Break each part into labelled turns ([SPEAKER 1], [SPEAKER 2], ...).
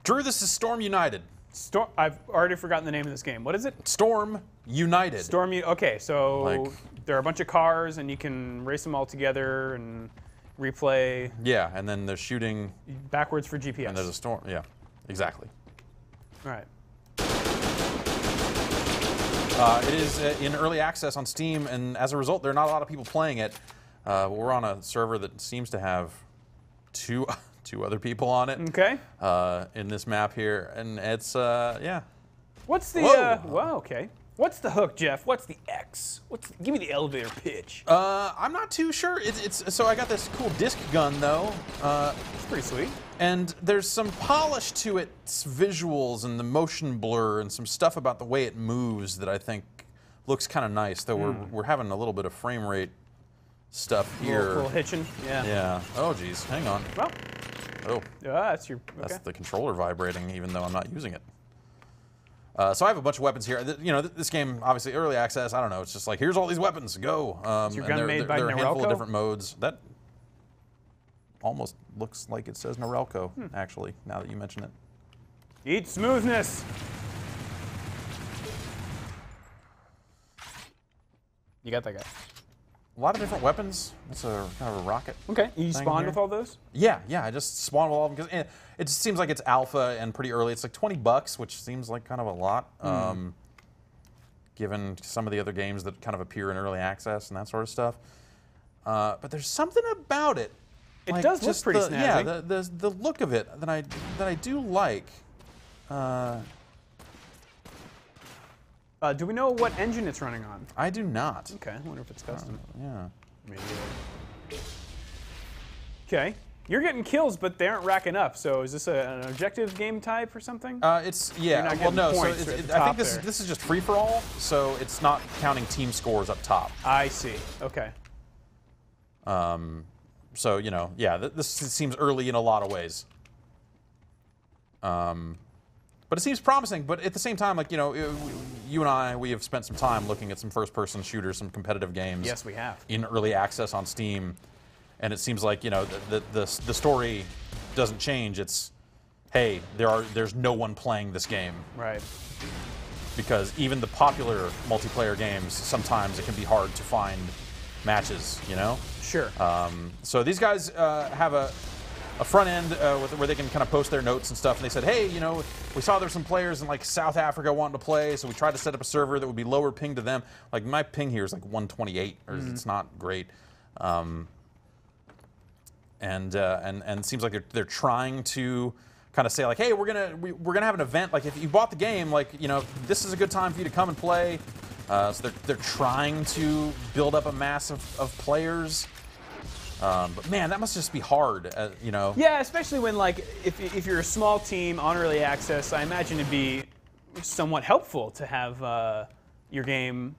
[SPEAKER 1] Drew, this is Storm United.
[SPEAKER 2] I've already forgotten the name of this game. What is it?
[SPEAKER 1] Storm United.
[SPEAKER 2] Okay, so
[SPEAKER 1] Like-
[SPEAKER 2] there are a bunch of cars, and you can race them all together and replay
[SPEAKER 1] Yeah, and then they're shooting,
[SPEAKER 2] backwards for GPS.
[SPEAKER 1] and there's a storm. Yeah, exactly.
[SPEAKER 2] All right.
[SPEAKER 1] It is in early access on Steam, and as a result, there are not a lot of people playing it. We're on a server that seems to have two other people on it.
[SPEAKER 2] Okay.
[SPEAKER 1] In this map here, and it's yeah.
[SPEAKER 2] What's the?
[SPEAKER 1] Whoa.
[SPEAKER 2] Well, okay. What's the hook, Jeff? What's the X? Give me the elevator pitch.
[SPEAKER 1] I'm not too sure. It's so I got this cool disc gun though.
[SPEAKER 2] It's pretty sweet.
[SPEAKER 1] And there's some polish to its visuals and the motion blur and some stuff about the way it moves that I think looks kind of nice. Though we're having a little bit of frame rate stuff here.
[SPEAKER 2] A little hitching. Yeah.
[SPEAKER 1] Yeah. Oh geez, hang on.
[SPEAKER 2] Well.
[SPEAKER 1] Oh,
[SPEAKER 2] That's your. Okay.
[SPEAKER 1] that's the controller vibrating, even though I'm not using it. So I have a bunch of weapons here. You know, this game obviously early access. I don't know. It's just like here's all these weapons. Go.
[SPEAKER 2] Is your gun made by
[SPEAKER 1] there are a handful of
[SPEAKER 2] Norelco?
[SPEAKER 1] different modes. That almost looks like it says Norelco. Actually, now that you mention it.
[SPEAKER 2] Eat smoothness. You got that guy.
[SPEAKER 1] A lot of different weapons. It's a kind of a rocket.
[SPEAKER 2] Okay. You
[SPEAKER 1] thing
[SPEAKER 2] spawned
[SPEAKER 1] here.
[SPEAKER 2] with all those?
[SPEAKER 1] Yeah, I just spawned with all of them because it just seems like it's alpha and pretty early. It's like $20, which seems like kind of a lot, given some of the other games that kind of appear in early access and that sort of stuff. But there's something about it.
[SPEAKER 2] It
[SPEAKER 1] like
[SPEAKER 2] does look
[SPEAKER 1] just
[SPEAKER 2] pretty
[SPEAKER 1] the,
[SPEAKER 2] snazzy.
[SPEAKER 1] Yeah, the look of it that I do like.
[SPEAKER 2] Do we know what engine it's running on?
[SPEAKER 1] I do not.
[SPEAKER 2] Okay. I wonder if it's custom.
[SPEAKER 1] Yeah.
[SPEAKER 2] Maybe. Okay. You're getting kills, but they aren't racking up. So is this an objective game type or something?
[SPEAKER 1] It's
[SPEAKER 2] You're not
[SPEAKER 1] well
[SPEAKER 2] getting
[SPEAKER 1] no. So
[SPEAKER 2] points at the
[SPEAKER 1] I
[SPEAKER 2] top
[SPEAKER 1] think
[SPEAKER 2] there.
[SPEAKER 1] this is just free for all. So it's not counting team scores up top.
[SPEAKER 2] I see. Okay.
[SPEAKER 1] So, you know, yeah, this seems early in a lot of ways. But it seems promising, but at the same time, like, you know, you and we have spent some time looking at some first-person shooters, some competitive games.
[SPEAKER 2] Yes, we have.
[SPEAKER 1] In early access on Steam, and it seems like, you know, the story doesn't change. It's, hey, there's no one playing this game.
[SPEAKER 2] Right.
[SPEAKER 1] Because even the popular multiplayer games, sometimes it can be hard to find matches, you know?
[SPEAKER 2] Sure.
[SPEAKER 1] So these guys have a front end where they can kind of post their notes and stuff. And they said, hey, you know, we saw there's some players in like South Africa wanting to play, so we tried to set up a server that would be lower ping to them. Like my ping here is like 128, or it's not great. And it seems like they're trying to kind of say like, hey, we're gonna have an event. Like if you bought the game, like, you know, this is a good time for you to come and play. So they're trying to build up a mass of players. But man, that must just be hard, you know.
[SPEAKER 2] Yeah, especially when, like, if you're a small team on early access, I imagine it'd be somewhat helpful to have your game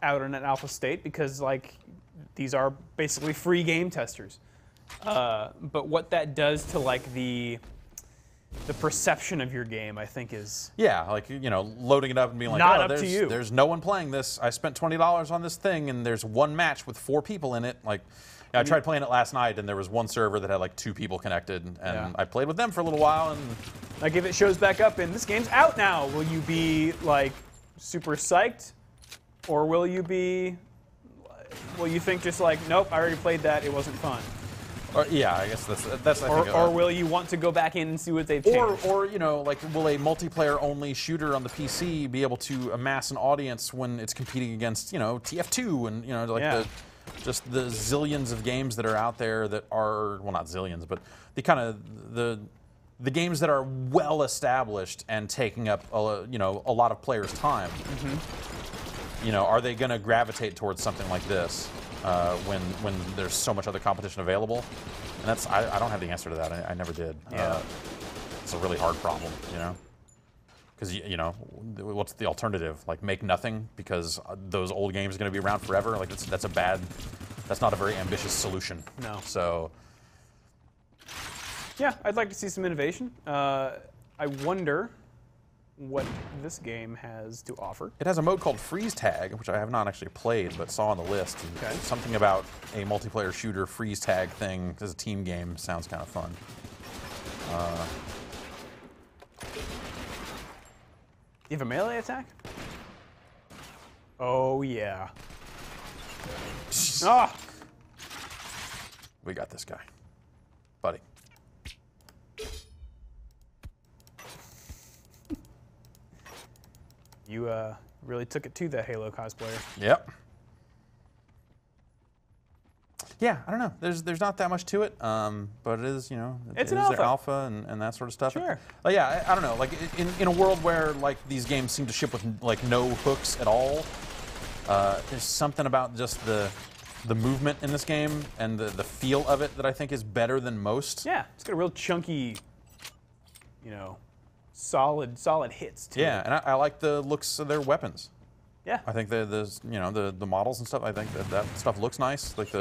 [SPEAKER 2] out in an alpha state because, like, these are basically free game testers. But what that does to, like, the perception of your game, I think, is
[SPEAKER 1] Yeah, like, you know, loading it up and being like,
[SPEAKER 2] Not
[SPEAKER 1] oh,
[SPEAKER 2] up to
[SPEAKER 1] there's,
[SPEAKER 2] you.
[SPEAKER 1] there's no one playing this. I spent $20 on this thing, and there's one match with 4 people in it. Like, I tried playing it last night, and there was one server that had like 2 people connected, and
[SPEAKER 2] Yeah.
[SPEAKER 1] I played with them for a little while, and
[SPEAKER 2] like if it shows back up and this game's out now, will you be like super psyched, or will you think just like, nope, I already played that, it wasn't fun?
[SPEAKER 1] or, yeah, I guess that's I think.
[SPEAKER 2] Or will you want to go back in and see what they've changed?
[SPEAKER 1] Or you know, like, will a multiplayer-only shooter on the PC be able to amass an audience when it's competing against, you know, TF2 and, you know, like
[SPEAKER 2] Yeah.
[SPEAKER 1] just the zillions of games that are out there that are, well, not zillions, but the kind of the games that are well established and taking up you know, a lot of players' time. You know, are they going to gravitate towards something like this when there's so much other competition available? And that's I don't have the answer to that. I never did.
[SPEAKER 2] Yeah.
[SPEAKER 1] It's a really hard problem, you know. Because, you know, what's the alternative? Like, make nothing because those old games are going to be around forever? Like, that's not a very ambitious solution.
[SPEAKER 2] No.
[SPEAKER 1] So,
[SPEAKER 2] Yeah, I'd like to see some innovation. I wonder what this game has to offer.
[SPEAKER 1] it has a mode called Freeze Tag, which I have not actually played, but saw on the list. And
[SPEAKER 2] Okay.
[SPEAKER 1] something about a multiplayer shooter freeze tag thing as a team game sounds kind of fun.
[SPEAKER 2] You have a melee attack? Oh, yeah. Ah!
[SPEAKER 1] We got this guy. Buddy.
[SPEAKER 2] You really took it to the Halo cosplayer.
[SPEAKER 1] Yep. Yeah, I don't know. There's not that much to it, but it is, you know,
[SPEAKER 2] It's
[SPEAKER 1] it
[SPEAKER 2] an
[SPEAKER 1] is their
[SPEAKER 2] alpha.
[SPEAKER 1] alpha and that sort of stuff.
[SPEAKER 2] Sure.
[SPEAKER 1] Yeah, I don't know. Like in a world where like these games seem to ship with like no hooks at all, there's something about just the movement in this game and the feel of it that I think is better than most.
[SPEAKER 2] Yeah, it's got a real chunky, you know, solid hits to
[SPEAKER 1] Yeah,
[SPEAKER 2] it.
[SPEAKER 1] and I like the looks of their weapons.
[SPEAKER 2] Yeah.
[SPEAKER 1] I think the models and stuff. I think that stuff looks nice. Like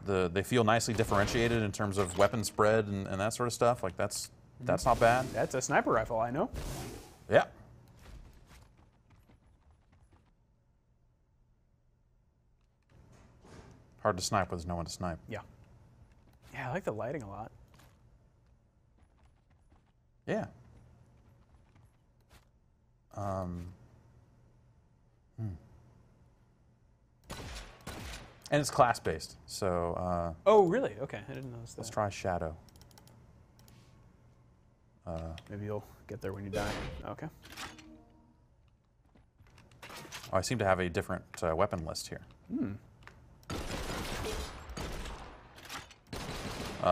[SPEAKER 1] they feel nicely differentiated in terms of weapon spread and that sort of stuff. Like that's not bad.
[SPEAKER 2] That's a sniper rifle, I know.
[SPEAKER 1] Yeah. Hard to snipe when there's no one to snipe.
[SPEAKER 2] Yeah. Yeah, I like the lighting a lot.
[SPEAKER 1] Yeah. And it's class-based, so
[SPEAKER 2] Oh, really? Okay, I didn't notice
[SPEAKER 1] let's
[SPEAKER 2] that.
[SPEAKER 1] try Shadow.
[SPEAKER 2] Maybe you'll get there when you die. Okay.
[SPEAKER 1] Oh, I seem to have a different weapon list here.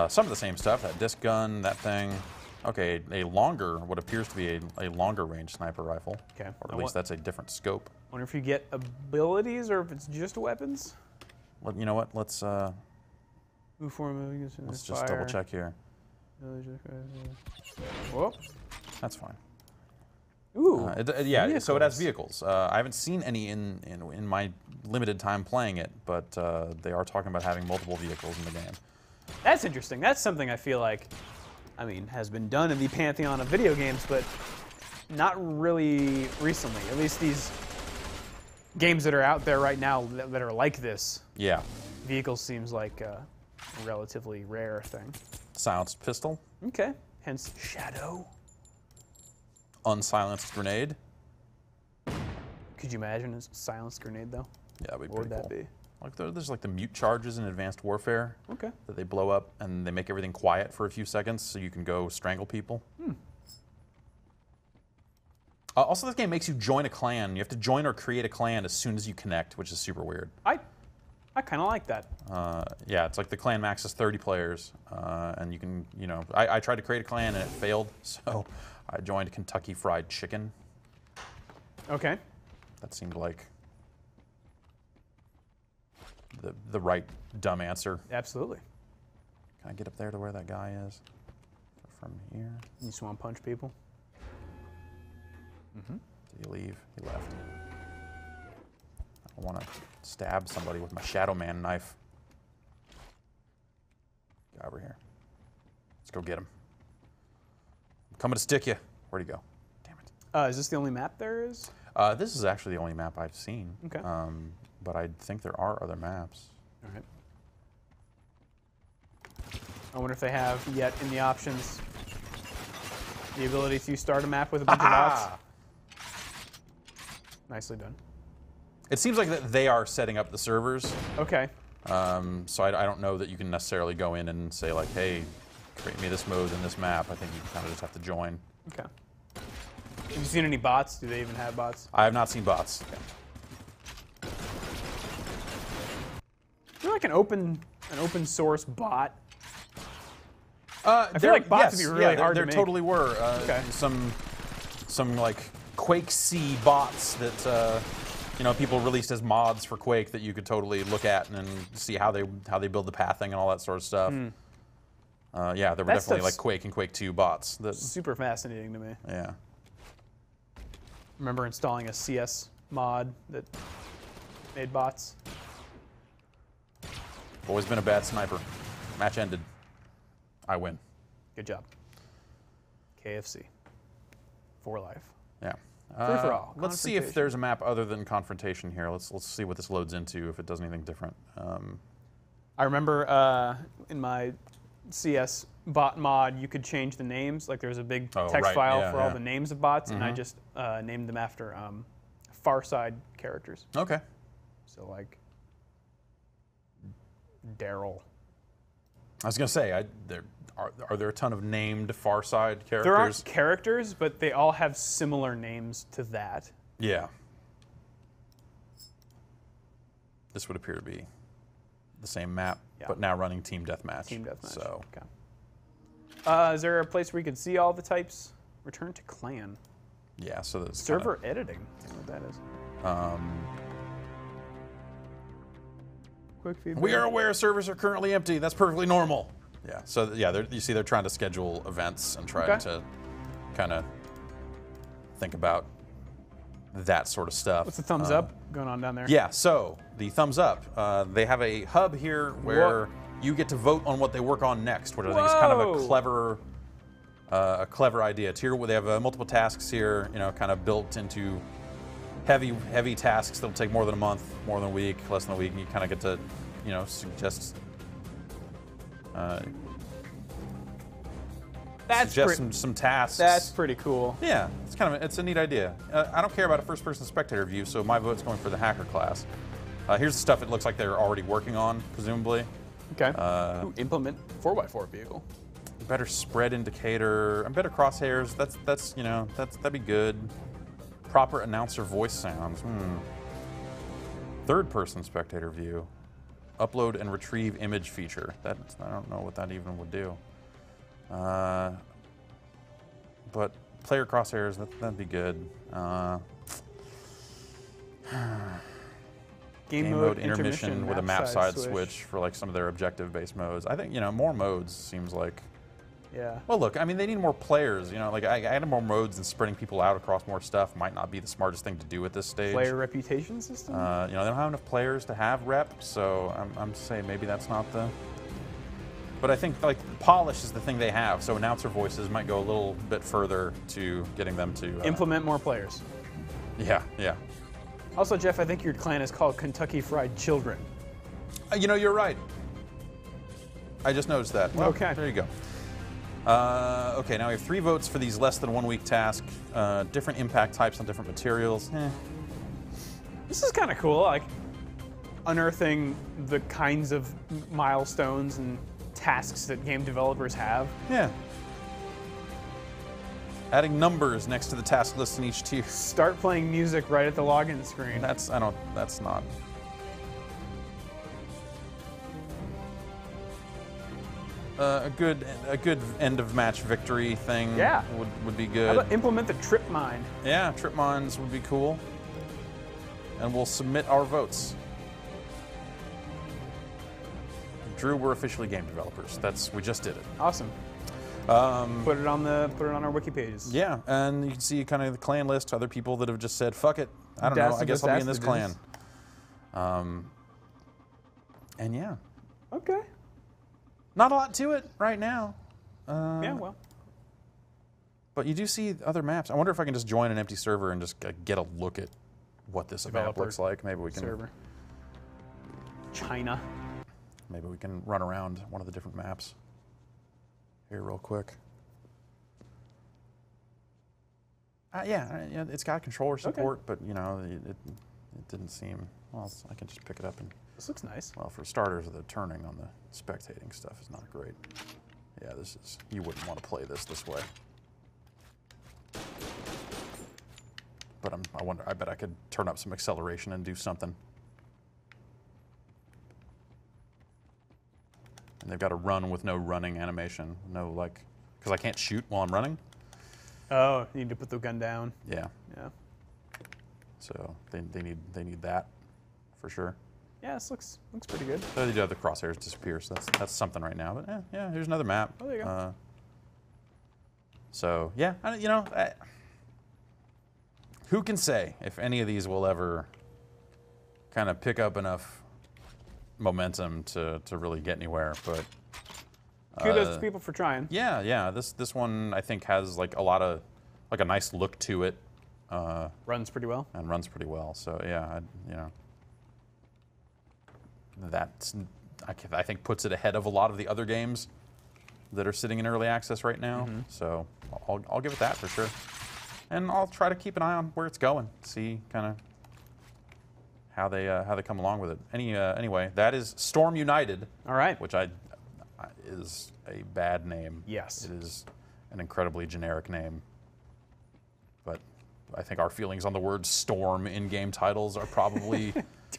[SPEAKER 1] Some of the same stuff, that disc gun, that thing. Okay, what appears to be a longer range sniper rifle.
[SPEAKER 2] Okay.
[SPEAKER 1] Or at least that's a different scope.
[SPEAKER 2] Wonder if you get abilities or if it's just weapons.
[SPEAKER 1] Well, you know what? Let's
[SPEAKER 2] Move forward,
[SPEAKER 1] just double check here.
[SPEAKER 2] Whoa.
[SPEAKER 1] That's fine.
[SPEAKER 2] Ooh.
[SPEAKER 1] Yeah, so it has
[SPEAKER 2] vehicles.
[SPEAKER 1] vehicles. I haven't seen any in my limited time playing it, but they are talking about having multiple vehicles in the game.
[SPEAKER 2] That's interesting. That's something I feel like, I mean, has been done in the pantheon of video games, but not really recently. At least these games that are out there right now that are like this.
[SPEAKER 1] Yeah.
[SPEAKER 2] Vehicles seems like a relatively rare thing.
[SPEAKER 1] Silenced pistol,
[SPEAKER 2] Okay. Hence Shadow.
[SPEAKER 1] unsilenced grenade.
[SPEAKER 2] Could you imagine a silenced grenade though?
[SPEAKER 1] Yeah, that'd be
[SPEAKER 2] What would
[SPEAKER 1] pretty
[SPEAKER 2] that
[SPEAKER 1] cool.
[SPEAKER 2] be?
[SPEAKER 1] Like there's like the mute charges in Advanced Warfare
[SPEAKER 2] Okay.
[SPEAKER 1] that they blow up and they make everything quiet for a few seconds so you can go strangle people. Also, this game makes you join a clan. You have to join or create a clan as soon as you connect, which is super weird.
[SPEAKER 2] I kind of like that.
[SPEAKER 1] Yeah, it's like the clan max is 30 players, and you can, you know, I tried to create a clan and it failed, so I joined Kentucky Fried Chicken.
[SPEAKER 2] Okay.
[SPEAKER 1] That seemed like the right dumb answer.
[SPEAKER 2] Absolutely.
[SPEAKER 1] Can I get up there to where that guy is? From here?
[SPEAKER 2] You just want to punch people?
[SPEAKER 1] Did he leave? He left. I want to stab somebody with my Shadow Man knife. Get over here. Let's go get him. I'm coming to stick you. Where'd he go? Damn it.
[SPEAKER 2] Is this the only map there is?
[SPEAKER 1] This is actually the only map I've seen.
[SPEAKER 2] Okay.
[SPEAKER 1] But I think there are other maps.
[SPEAKER 2] All right. I wonder if they have yet in the options the ability to start a map with a bunch of bots. Nicely done.
[SPEAKER 1] It seems like that they are setting up the servers.
[SPEAKER 2] Okay.
[SPEAKER 1] So I don't know that you can necessarily go in and say like, hey, create me this mode and this map. I think you kind of just have to join.
[SPEAKER 2] Okay. Have you seen any bots? Do they even have bots?
[SPEAKER 1] I have not seen bots.
[SPEAKER 2] You're like an open source bot.
[SPEAKER 1] I
[SPEAKER 2] feel like bots would be really hard to
[SPEAKER 1] there
[SPEAKER 2] make.
[SPEAKER 1] totally were
[SPEAKER 2] Okay.
[SPEAKER 1] some like Quake C bots that you know, people released as mods for Quake that you could totally look at and see how they build the pathing and all that sort of stuff. Yeah, there were
[SPEAKER 2] That
[SPEAKER 1] definitely like
[SPEAKER 2] stuff's
[SPEAKER 1] Quake and Quake 2 bots. That,
[SPEAKER 2] Super fascinating to me.
[SPEAKER 1] yeah.
[SPEAKER 2] Remember installing a CS mod that made bots?
[SPEAKER 1] Always been a bad sniper. Match ended. I win.
[SPEAKER 2] Good job. KFC. For life.
[SPEAKER 1] Yeah.
[SPEAKER 2] Free for all.
[SPEAKER 1] Let's see if there's a map other than Confrontation here. Let's see what this loads into, if it does anything different.
[SPEAKER 2] I remember in my CS bot mod, you could change the names. Like there's a big
[SPEAKER 1] Oh,
[SPEAKER 2] text
[SPEAKER 1] right.
[SPEAKER 2] file
[SPEAKER 1] Yeah,
[SPEAKER 2] for all
[SPEAKER 1] yeah.
[SPEAKER 2] the names of bots, and I just named them after Farside characters.
[SPEAKER 1] Okay.
[SPEAKER 2] So like Daryl.
[SPEAKER 1] I was gonna say, are there a ton of named Farside characters?
[SPEAKER 2] There aren't characters, but they all have similar names to that.
[SPEAKER 1] Yeah. This would appear to be the same map,
[SPEAKER 2] Yeah.
[SPEAKER 1] but now running Team Deathmatch.
[SPEAKER 2] Team Deathmatch.
[SPEAKER 1] So,
[SPEAKER 2] Okay. Is there a place where we could see all the types? Return to clan.
[SPEAKER 1] yeah, so that's
[SPEAKER 2] Server editing. I don't know what that is. Quick feedback.
[SPEAKER 1] We are aware servers are currently empty. That's perfectly normal. Yeah, so yeah, you see they're trying to schedule events and trying
[SPEAKER 2] Okay.
[SPEAKER 1] to kind of think about that sort of stuff.
[SPEAKER 2] What's the thumbs up going on down there?
[SPEAKER 1] Yeah, so the thumbs up. They have a hub here where you get to vote on what they work on next, which I think is kind of a clever idea. They have multiple tasks here, kind of built into heavy tasks that'll take more than a month, more than a week, less than a week, and you kind of get to, suggest.
[SPEAKER 2] That's
[SPEAKER 1] some tasks.
[SPEAKER 2] That's pretty cool.
[SPEAKER 1] Yeah, it's a neat idea. I don't care about a first-person spectator view, so my vote's going for the hacker class. Here's the stuff it looks like they're already working on, presumably.
[SPEAKER 2] Okay. Implement 4x4 vehicle.
[SPEAKER 1] Better spread indicator, and better crosshairs. That'd be good. Proper announcer voice sounds. Third-person spectator view. Upload and retrieve image feature. I don't know what that even would do. But player crosshairs, that'd be good.
[SPEAKER 2] Game
[SPEAKER 1] mode intermission with a map side
[SPEAKER 2] switch.
[SPEAKER 1] switch for like some of their objective-based modes. I think more modes seems like.
[SPEAKER 2] Yeah.
[SPEAKER 1] Well, look, I mean, they need more players. Like adding more modes and spreading people out across more stuff might not be the smartest thing to do at this stage.
[SPEAKER 2] Player reputation system.
[SPEAKER 1] They don't have enough players to have rep, so I'm saying maybe that's not the. But I think like polish is the thing they have, so announcer voices might go a little bit further to getting them to
[SPEAKER 2] Implement more players.
[SPEAKER 1] Yeah.
[SPEAKER 2] Also, Jeff, I think your clan is called Kentucky Fried Children.
[SPEAKER 1] You're right. I just noticed that. Well,
[SPEAKER 2] Okay.
[SPEAKER 1] There you go. Okay, now we have 3 votes for these less than 1 week tasks. Different impact types on different materials.
[SPEAKER 2] This is kind of cool, like unearthing the kinds of milestones and tasks that game developers have.
[SPEAKER 1] Yeah. Adding numbers next to the task list in each tier.
[SPEAKER 2] Start playing music right at the login screen.
[SPEAKER 1] That's not. A good end of match victory thing.
[SPEAKER 2] Yeah.
[SPEAKER 1] would be
[SPEAKER 2] How
[SPEAKER 1] good.
[SPEAKER 2] about implement the trip mine?
[SPEAKER 1] Yeah, trip mines would be cool. And we'll submit our votes. Drew, we're officially game developers. We just did it.
[SPEAKER 2] Awesome. Put it on our wiki pages.
[SPEAKER 1] Yeah, and you can see kind of the clan list, other people that have just said, fuck it, I don't know, I guess I'll be in this clan. And yeah.
[SPEAKER 2] Okay.
[SPEAKER 1] Not a lot to it right now.
[SPEAKER 2] Yeah, well.
[SPEAKER 1] But you do see other maps. I wonder if I can just join an empty server and just get a look at what this map
[SPEAKER 2] Developer
[SPEAKER 1] looks like. Maybe we can
[SPEAKER 2] Server. China.
[SPEAKER 1] Maybe we can run around one of the different maps here real quick. Yeah, it's got controller support, but it didn't seem. Well, I can just pick it up and.
[SPEAKER 2] This looks nice.
[SPEAKER 1] Well, for starters, the turning on the spectating stuff is not great. Yeah, you wouldn't want to play this way. But I bet I could turn up some acceleration and do something. And they've got a run with no running animation. No, because I can't shoot while I'm running.
[SPEAKER 2] Oh, you need to put the gun down.
[SPEAKER 1] Yeah.
[SPEAKER 2] Yeah.
[SPEAKER 1] So they need that for sure.
[SPEAKER 2] Yeah, this looks pretty good.
[SPEAKER 1] They do have the crosshairs disappear, so that's something right now. But yeah, here's another map.
[SPEAKER 2] Oh, there you go.
[SPEAKER 1] So yeah, who can say if any of these will ever kind of pick up enough momentum to really get anywhere? But
[SPEAKER 2] kudos to people for trying.
[SPEAKER 1] Yeah. This one I think has like a lot of a nice look to it.
[SPEAKER 2] Runs pretty well.
[SPEAKER 1] And runs pretty well. So yeah, that I think puts it ahead of a lot of the other games that are sitting in early access right now. So I'll give it that for sure. And I'll try to keep an eye on where it's going, see kind of how they come along with it. Anyway, that is Storm United.
[SPEAKER 2] All right.
[SPEAKER 1] Which is a bad name.
[SPEAKER 2] Yes.
[SPEAKER 1] It is an incredibly generic name. But I think our feelings on the word storm in game titles are probably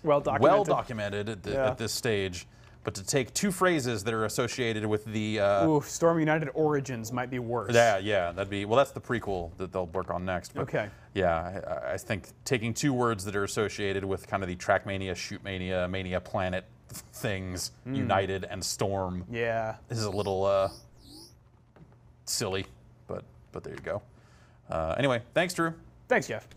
[SPEAKER 2] well documented.
[SPEAKER 1] well documented at this stage. But to take two phrases that are associated with the
[SPEAKER 2] Ooh, Storm United Origins might be worse.
[SPEAKER 1] yeah, that'd be, well, that's the prequel that they'll work on next. But
[SPEAKER 2] Okay.
[SPEAKER 1] Yeah, I think taking two words that are associated with kind of the Trackmania, Shootmania, Mania Planet things, United and Storm,
[SPEAKER 2] Yeah.
[SPEAKER 1] is a little silly, but there you go. Anyway, thanks, Drew.
[SPEAKER 2] Thanks, Jeff.